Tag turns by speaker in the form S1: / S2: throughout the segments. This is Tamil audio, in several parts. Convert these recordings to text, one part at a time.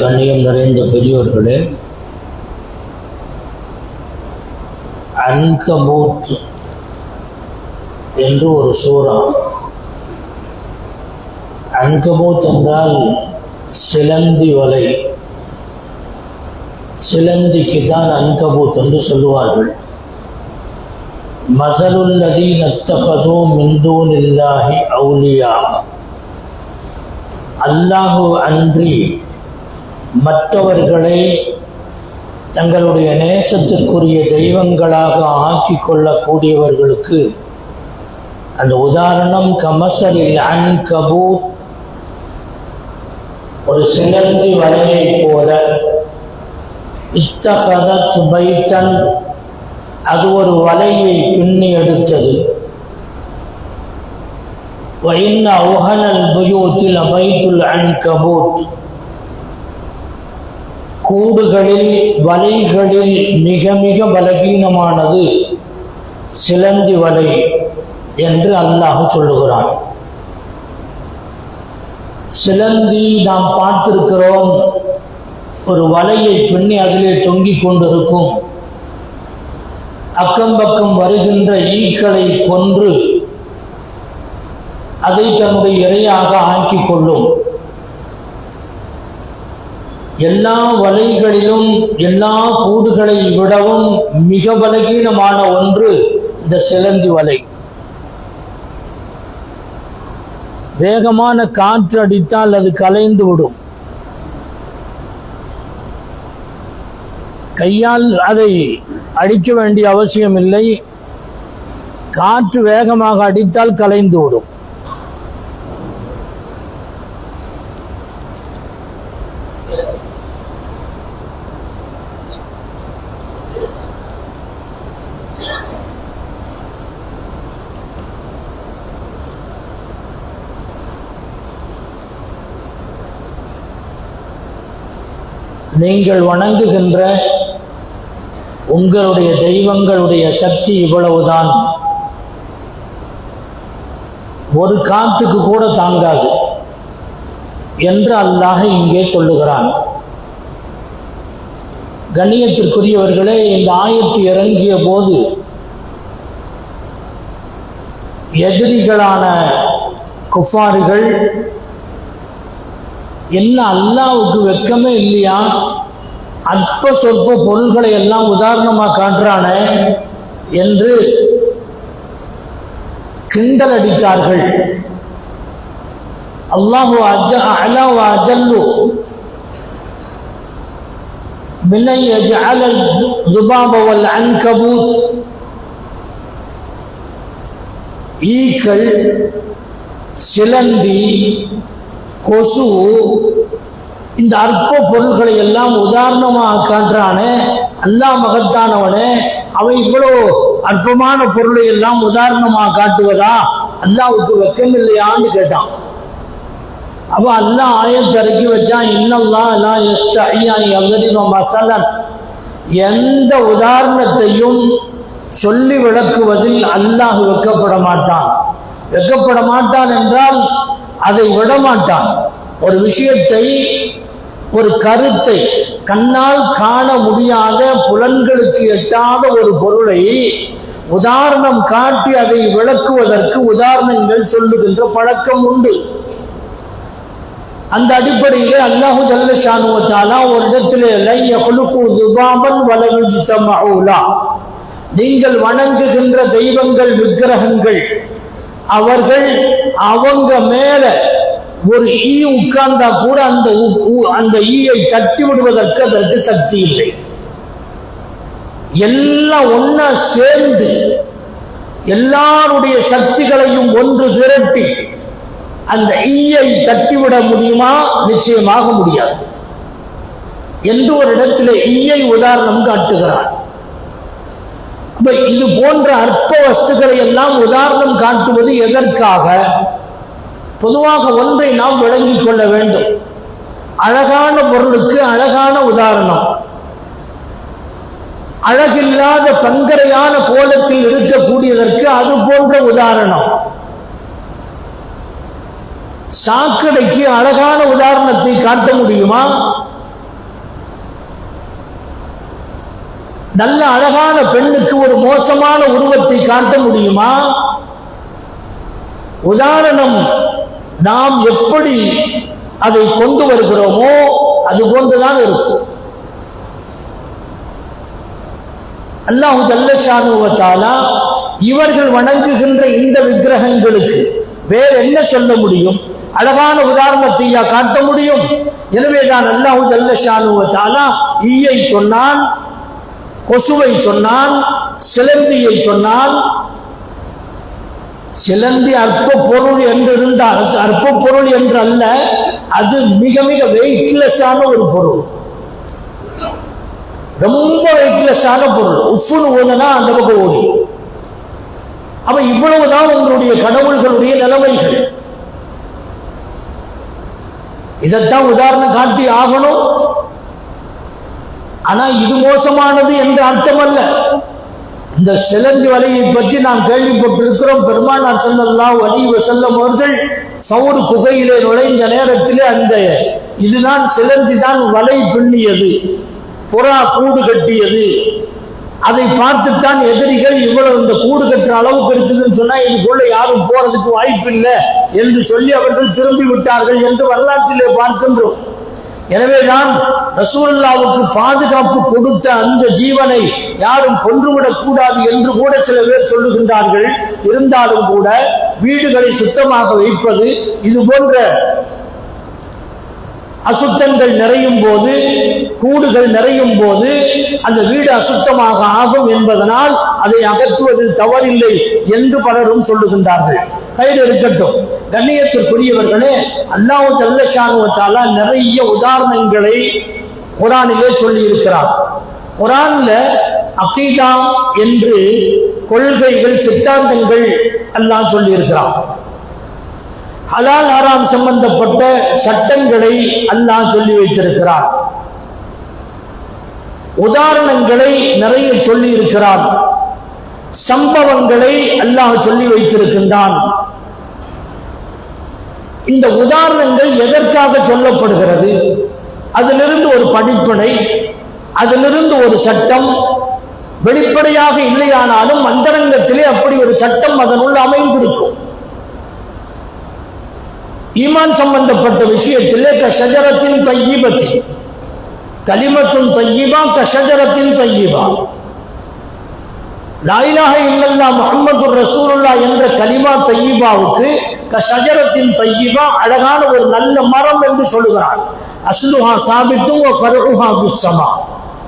S1: கண்ணியம் நிறைந்த பெரியோர்களே, அன்கபூத் என்று ஒரு சூரா. அன்கபூத் என்றால் சிலந்தி வலை. சிலந்திக்கு தான் அன்கபூத் என்று சொல்லுவார்கள். மஸலுல்லதீன இத்தகது மின் தூனில்லாஹி அவுலியா, அல்லாஹு அன்றி மற்றவர்களை தங்களுடைய நேசத்திற்குரிய தெய்வங்களாக ஆக்கி கொள்ளக்கூடியவர்களுக்கு அந்த உதாரணம் கமஸலில் அன்கபூத், ஒரு சிலந்தி வலையை போல. இத்தகதத் பைத்தன், அது ஒரு வலையை பின்னி எடுத்தது. وَإِنَّ أَوْهَنَ الْبُيُوتِ لَبَيْتُ الْعَنْكَبُوتِ, கூடுகளில் வலைகளில் மிக மிக பலகீனமானது சிலந்தி வலை என்று அல்லாஹ் சொல்லுகிறான். சிலந்தி நாம் பார்த்திருக்கிறோம், ஒரு வலையை பின்னி அதிலே தொங்கிக் கொண்டிருக்கும். அக்கம்பக்கம் வருகின்ற ஈக்களை கொன்று அதை தன்னுடைய இரையாக ஆக்கிக் கொள்ளும். எல்லா வலைகளிலும் எல்லா கூடுகளை விடவும் மிக பலகீனமான ஒன்று இந்த சிலந்தி வலை. வேகமான காற்று அடித்தால் அது கலைந்து விடும். கையால் அதை அடிக்க வேண்டிய அவசியம் இல்லை. காற்று வேகமாக அடித்தால் கலைந்து விடும். நீங்கள் வணங்குகின்ற உங்களுடைய தெய்வங்களுடைய சக்தி இவ்வளவுதான், ஒரு காத்துக்கு கூட தாங்காது என்று அல்லாஹ் இங்கே சொல்லுகிறான். கண்ணியத்திற்குரியவர்களே, இந்த ஆயத்து இறங்கிய போது எதிரிகளான குஃபாரிகள், என்ன அல்லாஹ்வுக்கு வெட்கமே இல்லையா, அற்ப சொற்ப பொருள்களை எல்லாம் உதாரணமாக காட்டுறானே என்று கிண்டல் அடித்தார்கள். அல்லாஹு அலா வ அஜல்லு மின் அன் யஜ்அல ذுபாப வல் அன்கபூத், ஈக்கள், சிலந்தி, கொசு, இந்த அற்ப பொருள்களை எல்லாம் உதாரணமாக காட்டுறானே அல்லாஹ் மகத்தானவனே, அவன் இவ்வளோ அற்பமான பொருளை எல்லாம் உதாரணமாக காட்டுவதா, அல்லாஹ்வுக்கு வெட்கம் இல்லையான்னு கேட்டான். அப்போ அல்லாஹ் ஆயத்தை இறக்கி வச்சான், இன்னல்லாஹ் லா யஸ்தஹி அன் யضرب மஸலன், எந்த உதாரணத்தையும் சொல்லி விளக்குவதில் அல்லாஹ் வெட்கப்பட மாட்டான். வெட்கப்பட மாட்டான் என்றால் அதை விடமாட்டான். ஒரு விஷயத்தை, ஒரு கருத்தை, கண்ணால் காண முடியாத, புலன்களுக்கு எட்டாத ஒரு பொருளை உதாரணம் காட்டி அதை விளக்குவதற்கு உதாரணங்கள் சொல்லுகின்ற பழக்கம் உண்டு. அந்த அடிப்படையில் அல்லாஹு ஜல்ல ஷானு வ தஆலா ஒரு இடத்திலே லை யஹ்லுகு ذுபாபன் வல யஜ்தமஉ லஹு, நீங்கள் வணங்குகின்ற தெய்வங்கள், விக்கிரகங்கள், அவர்கள் அவங்க மேல ஒரு ஈ உட்கார்ந்தா கூட அந்த ஈயை தட்டி விடுவதற்கு அதற்கு சக்தி இல்லை. எல்லாம் ஒன்னா சேர்ந்து எல்லாருடைய சக்திகளையும் ஒன்று திரட்டி அந்த ஈயை தட்டிவிட முடியுமா? நிச்சயமாக முடியாது என்று ஒரு இடத்துல ஈயை உதாரணம் காட்டுகிறார். இது போன்ற அற்ப வஸ்துக்களை எல்லாம் உதாரணம் காட்டுவது எதற்காக? பொதுவாக ஒன்றை நாம் விளங்கிக் கொள்ள வேண்டும். அழகான பொருளுக்கு அழகான உதாரணம், அழகில்லாத பங்கரையான கோலத்தில் இருக்கக்கூடியதற்கு அது போன்ற உதாரணம். சாக்கடைக்கு அழகான உதாரணத்தை காட்ட முடியுமா? நல்ல அழகான பெண்ணுக்கு ஒரு மோசமான உருவத்தை காட்ட முடியுமா? உதாரணம், நாம் எப்படி அதை கொண்டு வருகிறோமோ அது போன்றுதான் இருக்கும். அல்லாஹு ஜல்ல ஷானுஹு வ தஆலா இவர்கள் வணங்குகின்ற இந்த விக்கிரகங்களுக்கு வேற என்ன சொல்ல முடியும்? அழகான உதாரணத்தை காட்ட முடியும். எனவேதான் அல்லாஹு ஜல்ல ஷானுஹு வ தஆலா ஈயை சொன்னான், கொசுவை சொன்னான், சிலந்தியை சொன்னான். சிலந்தி அற்ப பொருள் என்று இருந்தால், அற்ப பொருள் என்று அல்ல, அது மிக மிக வெயிட்லெஸ்ஸான ஒரு பொருள், ரொம்ப வெயிட்லெஸ்ஸான பொருள். உப்புன்னு ஓதுனா அந்த பக்கம் ஓடி. அப்ப இவ்வளவுதான் உங்களுடைய கடவுள்களுடைய நிலைமைகள். இதைத்தான் உதாரணம் காட்டி ஆகணும். ஆனா இது மோசமானது என்று அர்த்தம் அல்ல. இந்த சிலந்தி வலையை பற்றி நாம் கேள்விப்பட்டிருக்கிறோம். பெருமானார் ஸல்லல்லாஹு அலைஹி வஸல்லம் அவர்கள் சௌர் குகையிலே நுழைந்த நேரத்திலே அந்த இதுதான் சிலந்தி தான் வலை பின்னியது, புறா கூடு கட்டியது. அதை பார்த்துத்தான் எதிரிகள் இவ்வளவு இந்த கூடு கட்டுற அளவுக்கு இருக்குதுன்னு சொன்னா இதுக்குள்ள யாரும் போறதுக்கு வாய்ப்பு இல்லை என்று சொல்லி அவர்கள் திரும்பி விட்டார்கள் என்று வரலாற்றிலே பார்க்கின்றோம். எனவேதான் ரசூலுல்லாஹ்வுக்கு பாதுகாப்பு கொடுத்த அந்த ஜீவனை யாரும் கொன்றுவிடக் கூடாது என்று கூட சில பேர் சொல்லுகின்றார்கள். இருந்தாலும் கூட வீடுகளை சுத்தமாக வைப்பது, இது போன்ற அசுத்தங்கள் நிறையும் போது, கூடுகள் நிறையும் போது அந்த வீடு அசுத்தமாக ஆகும் என்பதனால் அதை அகற்றுவதில் தவறில்லை என்று பலரும் சொல்லுகின்றார்கள். கையில் இருக்கட்டும். கண்ணியத்திற்குரியவர்களே, அல்லாஹ் ஜல்ல ஷானுஹு வ தஆலா நிறைய உதாரணங்களை குர்ஆனிலே சொல்லி இருக்கிறார். குர்ஆன்ல அகீதா என்று கொள்கைகள், சித்தாந்தங்கள் அல்லாஹ் சொல்லி இருக்கிறார். ஹலால் ஹராம் சம்பந்தப்பட்ட சட்டங்களை அல்லாஹ் சொல்லி வைத்திருக்கிறார். உதாரணங்களை நிறைய சொல்லி இருக்கிறான். சம்பவங்களை அல்லாஹ் சொல்லி வைத்திருக்கின்றான். இந்த உதாரணங்கள் எதற்காக சொல்லப்படுகிறது? அதிலிருந்து ஒரு படிப்பினை, அதிலிருந்து ஒரு சட்டம். வெளிப்படையாக இல்லையானாலும் அந்தரங்கத்திலே அப்படி ஒரு சட்டம் அதனுள் அமைந்திருக்கும். ஈமான் சம்பந்தப்பட்ட விஷயத்திலே கஷஜரத்தின் தய்யிபத்தி, கலிமத்துன் தய்யிபா கஷஜரத்தின் தய்யிபா, லா இலாஹ இல்லல்லாஹ் முஹம்மதுர் ரசூலுல்லாஹ் என்ற கலிமா தய்யிபாவுக்கு கஷஜரத்தின் தய்யிபா அழகான ஒரு நல்ல மரம் என்று சொல்லுகிறான். அஸ்லுஹா சாபித்தும் வ ஃபர்உஹா ஃபிஸ் ஸமா.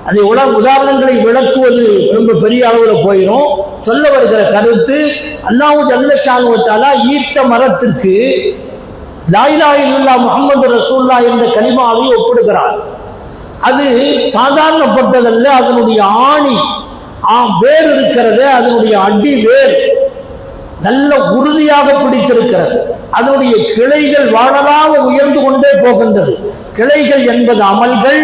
S1: அதை உதாரணங்களை விளக்குவது ரொம்ப பெரிய அளவில் போயிடும். சொல்ல வருகிற கருத்து, அல்லாஹ் ஜல்ல ஷானுஹு வ தஆலா ஈத்த மரத்திற்கு லா இலாஹ இல்லல்லாஹ் முஹம்மது ரசூலுல்லாஹ் என்ற கலிமாவை ஒப்பிடுகிறார். அது சாதாரணப்பட்டதல்ல. அதனுடைய ஆணி வேர் இருக்கிறது, அதனுடைய அடி வேர் நல்ல உறுதியாக பிடித்திருக்கிறது. அதனுடைய கிளைகள் வானலாக உயர்ந்து கொண்டே போகின்றது. கிளைகள் என்பது அமல்கள்.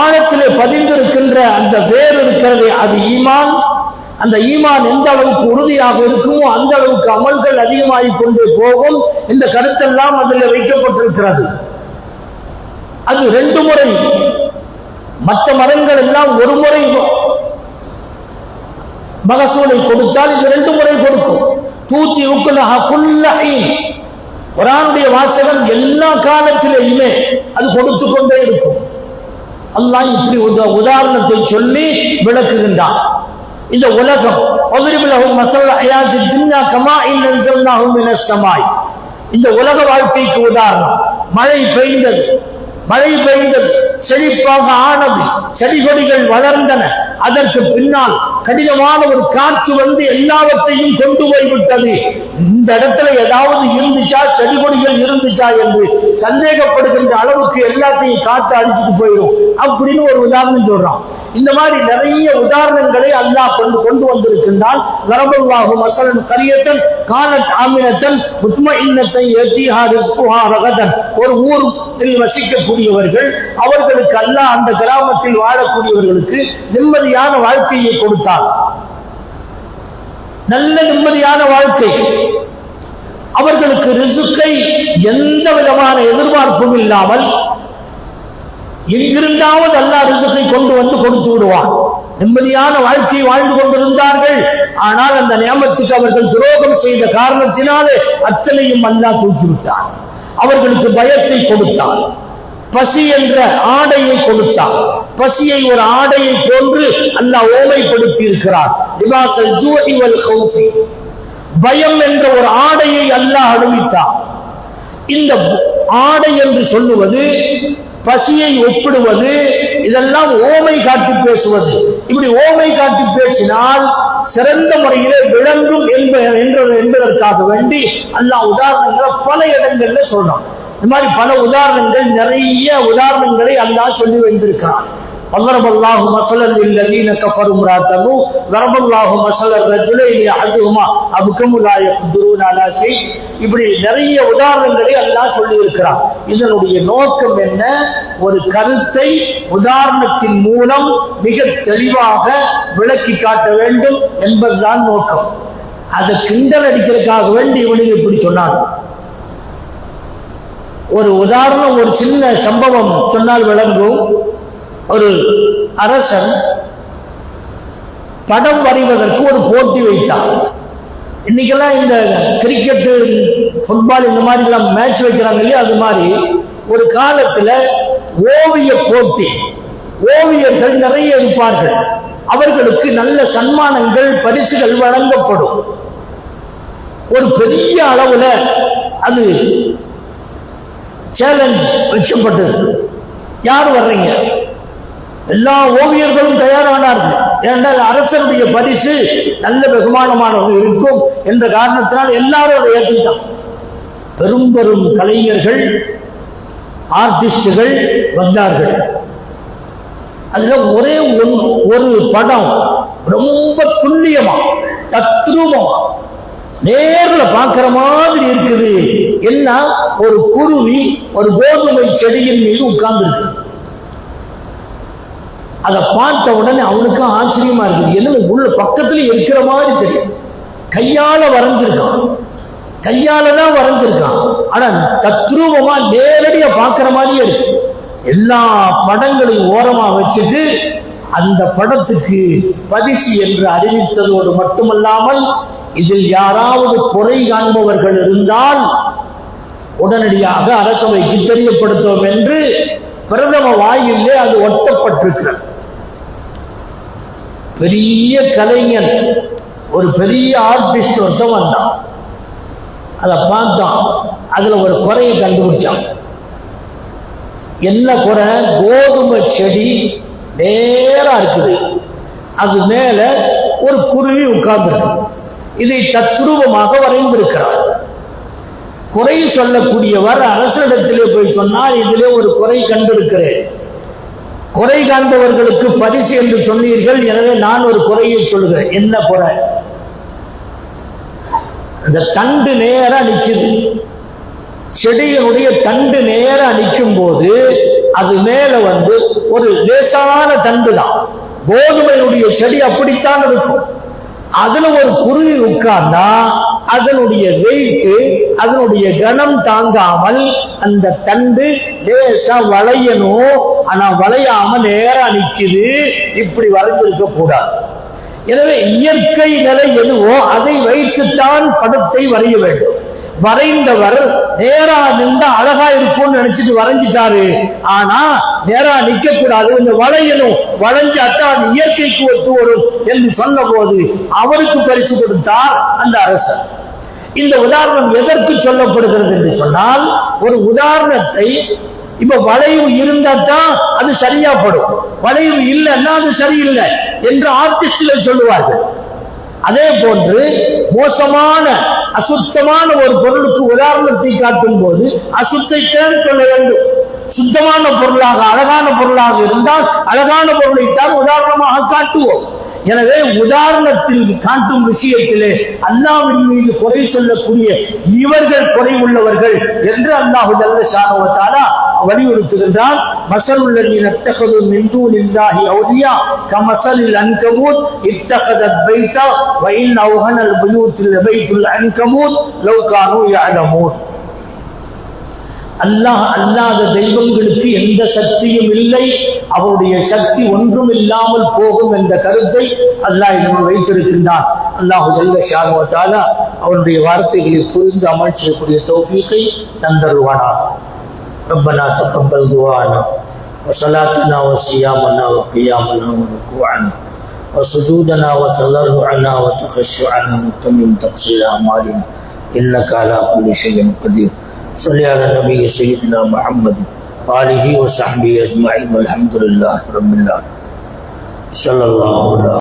S1: ஆழத்திலே பதிந்திருக்கின்ற அந்த வேர் இருக்கிறது, அது ஈமான். அந்த ஈமான் எந்த அளவுக்கு உறுதியாக இருக்குமோ அந்த அளவுக்கு அமல்கள் அதிகமாகிக் கொண்டே போகும். இந்த கருத்தெல்லாம் அதில் வைக்கப்பட்டிருக்கிறது. அது 2 முறை. மற்ற மரங்கள் எல்லாம் ஒரு முறை மகசூலை கொடுத்தால் இது 2 முறை கொடுக்கும். தூத்தி உக்குலஹ குல்ல ஹீன். குர்ஆனுடைய வாசகம் எல்லா காலத்திலேயுமே அது கொடுத்து கொண்டே இருக்கும். அல்லாஹ் இப்படி உதாரணத்தை சொல்லி விளக்குகின்றான். இந்த உலகம் இந்த உலக வாழ்க்கைக்கு உதாரணம். மழை பெய்ந்தது, செழிப்பாக ஆனது, செடி கொடிகள் வளர்ந்தன. அதற்கு பின்னால் கடினமான ஒரு காற்று வந்து எல்லாவற்றையும் கொண்டு போய்விட்டது. இந்த இடத்துல ஏதாவது இருந்துச்சா, செடி கொடிகள் இருந்துச்சா என்று சந்தேகப்படுகின்ற அளவுக்கு எல்லாத்தையும் காற்று அடிச்சுட்டு போயிடும் அப்படின்னு ஒரு உதாரணம் சொல்றான். இந்த மாதிரி நிறைய உதாரணங்களை அல்லாஹ் கொண்டு வந்திருக்கின்றான். லரபல்லாஹு மஸலன் கரியத்தன் கானத் ஆமினத்தன் முத்மஇன்னத்தன் யதீஹா ரிஸ்குஹா ரகதன். ஒரு ஊரில் வசிக்கக்கூடியவர்கள், அவர்களுக்கு அல்லாஹ் அந்த கிராமத்தில் வாழக்கூடியவர்களுக்கு நிம்மதியான வாழ்க்கையை கொடுத்தார். நல்ல நிம்மதியான வாழ்க்கை. அவர்களுக்கு ரிஸ்கை எந்த விதமான எதிர்பார்ப்பும் இல்லாமல் எங்கிருந்தாவது அல்லாஹ் ரிஸ்கை கொண்டு வந்து கொடுத்து விடுவான். நிம்மதியான வாழ்க்கை வாழ்ந்து கொண்டிருந்தார்கள். ஆனால் அந்த நியமத்துக்கு அவர்கள் துரோகம் செய்த காரணத்தினாலே அத்தனையும் அல்லாஹ் தூக்கிவிட்டான். அவர்களுக்கு பயத்தை கொடுத்தான். பசி என்ற ஆடையை கொடுத்தான். பசியை ஒரு ஆடையை போன்று அல்லாஹ் ஓமைப்படுத்தி இருக்கிறார். லிபாஸல் ஜூஇ வல் கௌஃபி, பயம் என்ற ஒரு ஆடையை அல்லாஹ் அணிவித்தான். இந்த ஆடை என்று சொல்லுவது, பசியை ஒப்பிடுவது, இதெல்லாம் ஓமை காட்டி பேசுவது. இப்படி ஓமை காட்டி பேசினால் சிறந்த முறையிலே விளங்கும் என்பதற்காக வேண்டி அல்லாஹ் உதாரணங்களை பல இடங்கள்ல சொல்றான். இந்த மாதிரி பல உதாரணங்கள், நிறைய உதாரணங்களை அல்லாஹ் சொல்லி வைத்திருக்கிறான். ضربالله مثلا للذين كفروا امرأة نوح ضربالله مثلا الرجلين احدهما ابكم لا يقدرون على شيء. இப்படி நிறைய உதாரணங்களை அல்லாஹ் சொல்லி இருக்கிறார். இதனுடைய நோக்கம் என்ன? ஒரு கருத்தை உதாரணத்தின் மூலம் மிக தெளிவாக விளக்கி காட்ட வேண்டும் என்பதுதான் நோக்கம். அதை கிண்டல் அடிக்கிறதுக்காக வேண்டி இவனுக்கு இப்படி சொன்னாங்க. ஒரு உதாரணம், ஒரு சின்ன சம்பவம் சொன்னால் விளங்கும். ஒரு அரசன் படம் வரைவதற்கு ஒரு போட்டி வைத்தார். இன்னைக்கெல்லாம் இந்த கிரிக்கெட்டு, ஃபுட்பால் இந்த மாதிரி எல்லாம் மேட்ச் வைக்கிறாங்க இல்லையா, அது மாதிரி ஒரு காலத்துல ஓவிய போட்டி, ஓவியர்கள் நிறைய இருப்பார்கள். அவர்களுக்கு நல்ல சன்மானங்கள், பரிசுகள் வழங்கப்படும். ஒரு பெரிய அளவுல அது சேலஞ்ச் வைக்கப்பட்டது. யார் வர்றீங்க? எல்லா ஓவியர்களும் தயாரானார்கள். ஏனென்றால் அரசனுடைய பரிசு நல்ல வெகுமானமானது இருக்கும் என்ற காரணத்தினால் எல்லாரும் அதை ஏற்றுட்டான். பெரும் பெரும் கலைஞர்கள், ஆர்டிஸ்டுகள் வந்தார்கள். அதுல ஒரே ஒரு படம் ரொம்ப துல்லியமா, தத்ரூபமா, நேர்ல பார்க்கிற மாதிரி இருக்குது. என்ன? ஒரு குருவி ஒரு கோதுமை செடியின் மீது உட்கார்ந்து இருக்கு. அதை பார்த்த உடனே அவனுக்கு ஆச்சரியமா இருக்குது. என்ன உள்ள பக்கத்துல இருக்கிற மாதிரி தெரியும். கையால வரைஞ்சிருக்கான், கையால தான் வரைஞ்சிருக்கான். ஆனா தத்ரூபமா நேரடியா பார்க்கிற மாதிரியே இருக்கு. எல்லா படங்களையும் ஓரமா வச்சுட்டு அந்த படத்துக்கு பரிசு என்று அறிவித்ததோடு மட்டுமல்லாமல், இதில் யாராவது குறை காண்பவர்கள் இருந்தால் உடனடியாக அரசவைக்கு தெரியப்படுத்தும் என்று பிரதம வாயிலே அது ஒட்டப்பட்டிருக்கிறது. பெரிய கலைஞன், ஒரு பெரிய ஆர்டிஸ்ட் ஒருத்தன் வந்தான். அதை பார்த்தான். அதுல ஒரு குறையை கண்டுபிடிச்சான். என்ன குறை? கோதுமை செடி நேரா இருக்குது, அது மேல ஒரு குருவி உட்கார்ந்துருக்கு. இதை தத்ரூபமாக வரைந்திருக்கிறார். குறை சொல்லக்கூடியவர் அரசனிடத்திலே போய் சொன்னார், இதிலே ஒரு குறை கண்டிருக்கிறேன். குறை காண்பவர்களுக்கு பரிசு என்று சொன்னீர்கள், எனவே நான் ஒரு குறையை சொல்லுகிறேன். என்ன குறை? அந்த தண்டு நேரா நிக்குது. செடிகளுடைய தண்டு நேரா நிற்கும் போது அது மேல ஒரு லேசான தண்டு தான். கோதுமையுடைய செடி அப்படித்தான் இருக்கும். அதுல ஒரு குருவி உட்கார்ந்தா அதனுடைய வெயிட், அதனுடைய கனம் தாங்காமல் அந்த தண்டு லேசா வளையணும். ஆனா வளையாம நேரா நிக்குது. இப்படி வரைஞ்சிருக்க கூடாது. எனவே இயற்கை நிலை எதுவோ அதை வைத்துத்தான் படத்தை வரைய வேண்டும். வரைந்தவர் நேரா நின்றா அழகா இருக்கும்னு நினைச்சிட்டு வரைஞ்சிட்டாரு. ஆனா நேரா நிக்க கூடாது, இந்த வளையணும், வளைஞ்சாத்தான் அது இயற்கைக்கு ஒத்து வரும் என்று சொன்ன போது அவருக்கு பரிசு கொடுத்தார் அந்த அரசர். இந்த உதாரணம் எதற்கு சொல்லப்படுகிறது என்று சொன்னால், ஒரு உதாரணத்தை இப்ப வளைவு இருந்தா தான் அது சரியா படும், வளைவு இல்லைன்னா அது சரியில்லை என்று ஆர்டிஸ்டுகள் சொல்லுவார்கள். அதே போன்று மோசமான அசுத்தமான ஒரு பொருளுக்கு உதாரணத்தை காட்டும் போது அசுத்தைத்தான் சொல்ல வேண்டும். சுத்தமான பொருளாக அழகான பொருளாக இருந்தால் அழகான பொருளைத்தான் உதாரணமாக காட்டுவோம். எனவே உதாரணத்தில் காட்டும் விஷயத்திலே அல்லாஹ்வின் மீது குறை சொல்லக்கூடிய இவர்கள் குறை உள்ளவர்கள் என்று அல்லாஹ் ஜல்ல ஷானஹு வ தஆலா வலியுறுத்துகின்றான். மஸலுல்லதீன இத்தகது மின் தூனில்லாஹி அவ்லியா கமஸலில் அன்கபூத் இத்தகதத் பைத்தா வ இன் அவ்ஹனல் புயூத்தில் பைத்துல் அன்கபூத் லவ் கானூ யஅலமூன். அல்லாஹ் அல்லாத தெய்வங்களுக்கு எந்த சக்தியும் இல்லை, அவருடைய சக்தி ஒன்றும் இல்லாமல் போகும் என்ற கருத்தை அல்லாஹ் இன்னும் வைத்திருக்கின்றான். அல்லாஹு ஜல்ல ஷானு வ தஆலா அவனுடைய வார்த்தைகளை புரிந்து அமல் செய்யக்கூடிய தௌஃபீகை தந்தருவானாக. ரப்பனா தகப்பல் துஆனா وصلاتنا وصيامنا وقيامنا وركوعنا وسجودنا وتضرعنا وتخشعنا وتمم تقصير أعمالنا إنك على كل شيء قدير. صل على النبي سيدنا محمد وآله وصحبه أجمعين والحمد لله رب العالمين. صلى الله عليه